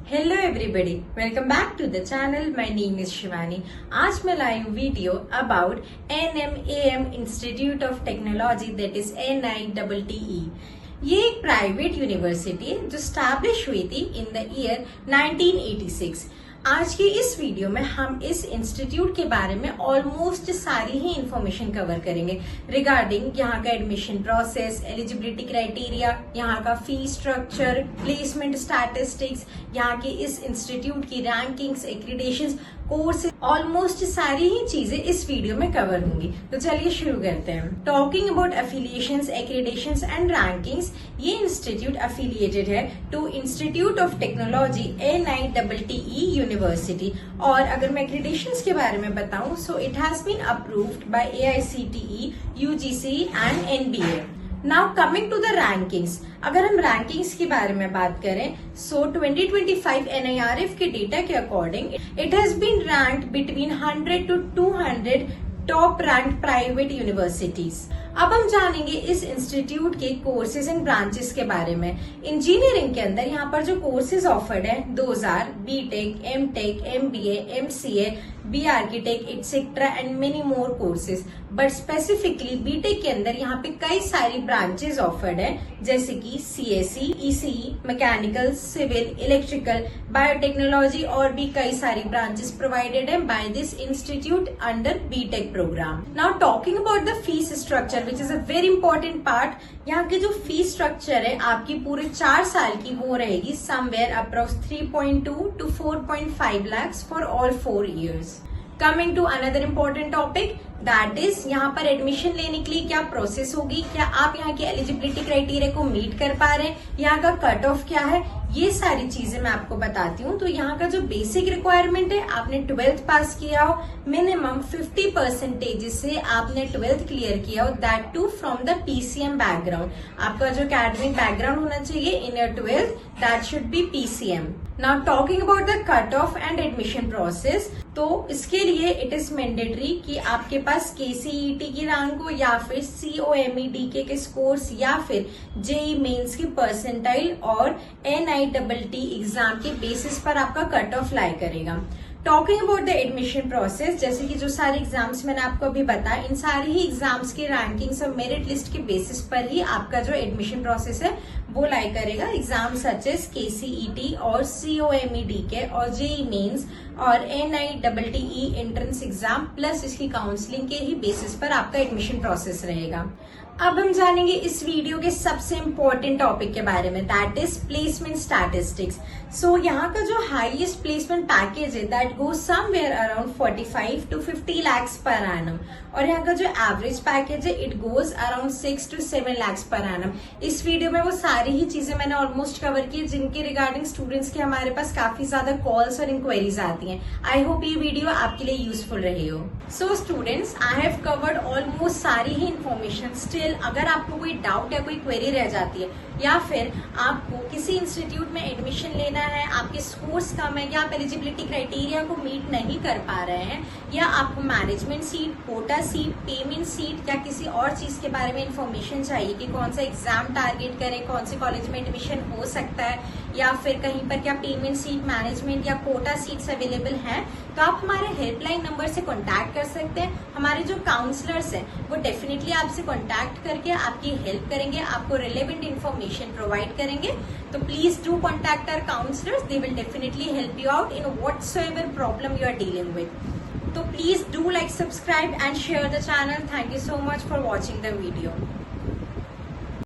Hello everybody, welcome back to the channel. My name is Shivani. आज मैं लाई हूँ video about NMAM institute of technology, that is NITTE। ये एक private university है जो स्टैब्लिश हुई थी इन द ईयर 1986। आज की इस वीडियो में हम इस इंस्टीट्यूट के बारे में ऑलमोस्ट सारी ही इंफॉर्मेशन कवर करेंगे रिगार्डिंग यहाँ का एडमिशन प्रोसेस, एलिजिबिलिटी क्राइटेरिया, यहाँ का फी स्ट्रक्चर, प्लेसमेंट स्टैटिस्टिक्स, यहाँ की इस इंस्टीट्यूट की रैंकिंग्स, एक्रीडेशंस, कोर्स, ऑलमोस्ट सारी ही चीजें इस वीडियो में कवर होंगी। तो चलिए शुरू करते हैं। Talking about affiliations, accreditations and rankings, ये इंस्टीट्यूट एफिलिएटेड है to institute of technology NITTE university. और अगर मैं एक्रीडेशंस के बारे में बताऊं, so it has been approved by AICTE, UGC and NBA। Now coming to the rankings, अगर हम रैंकिंग्स के बारे में बात करें, सो 2025 NIRF के डेटा के according it has been ranked between 100 to 200 top rank private universities. अब हम जानेंगे इस इंस्टीट्यूट के कोर्सेज एंड ब्रांचेस के बारे में। इंजीनियरिंग के अंदर यहाँ पर जो कोर्सेज ऑफर्ड है, those are BTech, MTech, MBA, MCA, B architect etcetera and many more courses. But specifically BTech के अंदर यहाँ पे कई सारी ब्रांचेज ऑफर्ड है, जैसे कि CSE, ECE, mechanical, civil, electrical, biotechnology और भी कई सारी ब्रांचेस प्रोवाइडेड है by this institute under BTech programme. Now talking about the fees structure which is a very important part. यहाँ की जो फीस स्ट्रक्चर है आपकी पूरे 4 साल की, वो रहेगी somewhere approx 3.2 to 4.5 lakhs for all 4 years। Coming to another important topic, that is यहाँ पर एडमिशन लेने के लिए क्या प्रोसेस होगी, क्या आप यहाँ की एलिजिबिलिटी क्राइटेरिया को मीट कर पा रहे हैं, यहाँ का कट ऑफ क्या है, ये सारी चीजें मैं आपको बताती हूँ। तो यहाँ का जो बेसिक रिक्वायरमेंट है, आपने 12th पास किया हो, मिनिमम 50% से आपने 12th क्लियर किया हो, that too from the PCM background. आपका जो एकेडमिक बैकग्राउंड होना चाहिए in your 12th, that should be PCM। Now talking about the cut off and admission process, तो इसके लिए इट इज मैंडेटरी कि आपके पास KCET की रैंक हो, या फिर COMEDK के स्कोर्स, या फिर JEE मेंस की परसेंटाइल और NITTE एग्जाम के बेसिस पर आपका कट ऑफ लाई करेगा। Talking about the admission process, जैसे कि जो सारे एग्जाम्स मैंने आपको अभी बताया, इन सारे ही एग्जाम्स के रैंकिंग्स और मेरिट लिस्ट के बेसिस पर ही आपका जो एडमिशन प्रोसेस है वो लाई करेगा। एग्जाम सच एज KCET और COMEDK और JEE मेंस और NITTE एंट्रेंस एग्जाम प्लस इसकी काउंसलिंग के ही बेसिस पर आपका एडमिशन प्रोसेस रहेगा। अब हम जानेंगे इस वीडियो के सबसे इम्पोर्टेंट टॉपिक के बारे में, दैट इज प्लेसमेंट स्टैटिस्टिक्स। सो यहाँ का जो हाईएस्ट प्लेसमेंट पैकेज है, that goes somewhere around 45 to 50 lakhs per annum, और यहाँ का जो एवरेज पैकेज है, it goes around 6 to 7 lakhs per annum. इस वीडियो में वो सारी ही चीजें मैंने ऑलमोस्ट कवर की, जिनके रिगार्डिंग स्टूडेंट्स के हमारे पास काफी ज्यादा कॉल्स और इंक्वायरीज आती हैं। आई होप ये वीडियो आपके लिए यूजफुल रही हो। So students, I have covered almost सारी ही इन्फॉर्मेशन। स्टिल अगर आपको कोई डाउट या कोई क्वेरी रह जाती है, या फिर आपको किसी इंस्टीट्यूट में एडमिशन लेना है, आपके स्कोर्स कम है, या आप एलिजिबिलिटी क्राइटेरिया को मीट नहीं कर पा रहे हैं, या आपको management seat, quota seat, payment seat या किसी और चीज के बारे में इंफॉर्मेशन चाहिए कि कौन सा एग्जाम टारगेट करें, कौन से कॉलेज में एडमिशन हो सकता है, या फिर कहीं पर क्या पेमेंट सीट, मैनेजमेंट या कोटा सीट्स अवेलेबल हैं, तो आप हमारे हेल्पलाइन नंबर से कॉन्टैक्ट कर सकते हैं। हमारे जो काउंसलर्स हैं वो डेफिनेटली आपसे कॉन्टैक्ट करके आपकी हेल्प करेंगे, आपको रिलेवेंट इन्फॉर्मेशन प्रोवाइड करेंगे। तो please do contact our counsellors, they will definitely help you out in whatsoever problem you are dealing with. तो please do like, subscribe and share the channel. Thank you so much for watching the video.